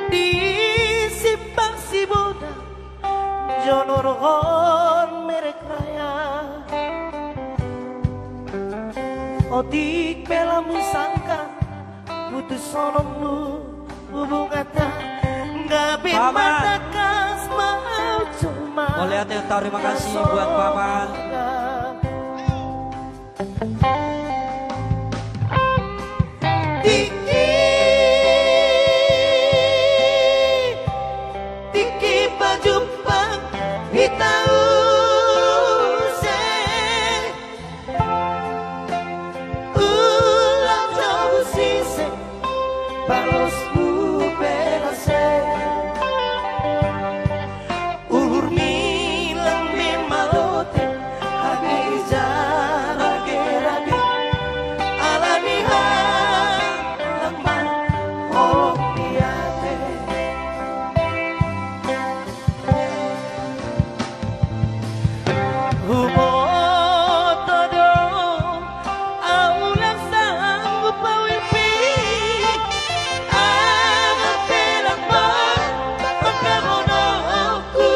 di simpang si Buddha Jonorohon merek raya Odik pelamu sangka putus sonomu hubungata gabe matakas mau cuma boleh hati terima kasih buat paman Tiki baju pang hitau se ulang jauh sise balos bubera se ulur milang memalote hagi jarage rage alami halaman oh diate humotodo aulang sanggup pawilpi pelang bar pagkamonoku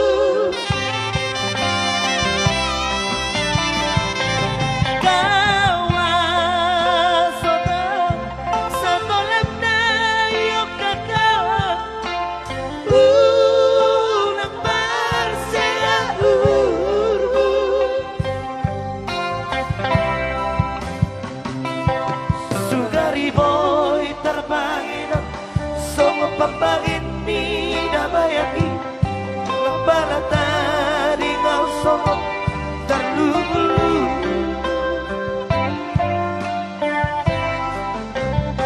kawasota satolep na yokakawa unang barsela Sugari boy terbangin Songo pambangin ni dabayaki Lambala tadi ngau songo terlulu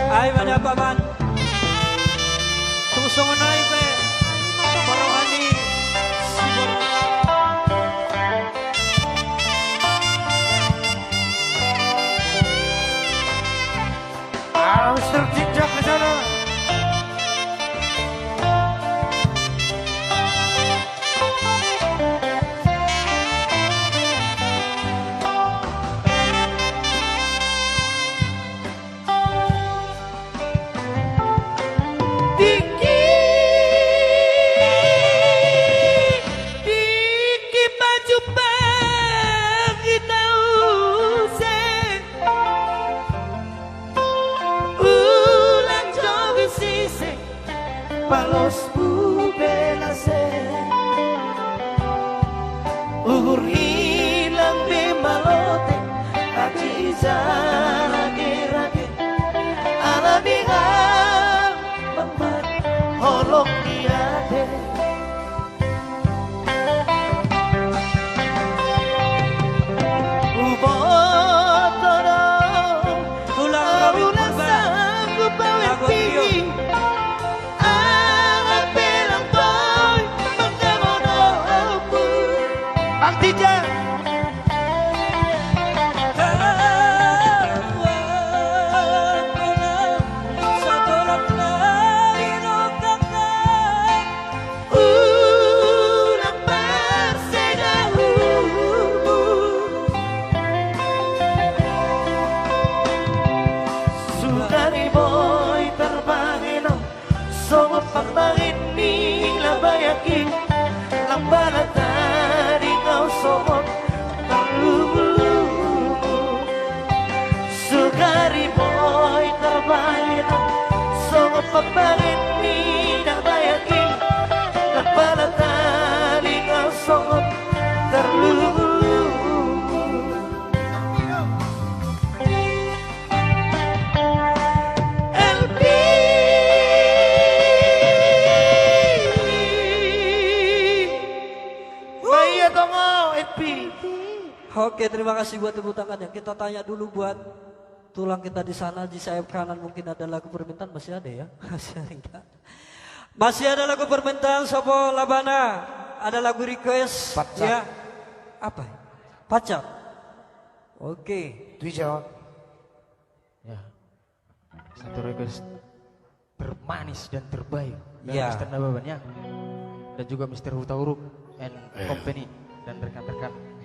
ay mana paman susong naik pe barohani sibor harus terjejak ke sana Diki baju pagi tahu se ulang jogi sise palos bubena se ugur hilang bemalote aji jarage rage alami mamar holong diade ubotodo ulang sanggup pawilpi pelang boy pagkamonoku Artinya ulang bersegau Sugari boy terbangin Songo pambangin ni labayaki Lambala tadi kau somot terlulu Sugari boy terbangin Songo pambangin ni labayaki Lambala tadi kau somot terlulu LP Maya tongo LP Oke, terima kasih buat tepuk tangannya. Kita tanya dulu buat tulang kita di sana di sayap kanan mungkin ada lagu permintaan masih ada ya? Masih ada enggak? Masih ada lagu permintaan Sopo Labana. Ada lagu request Pacar. ya. Apa? Pacar. Oke. Dijawab Ya, satu request termanis dan terbaik dari Ya. Mr. Nababan ya, dan juga Mr. Hutauruk and Company dan rekan-rekan.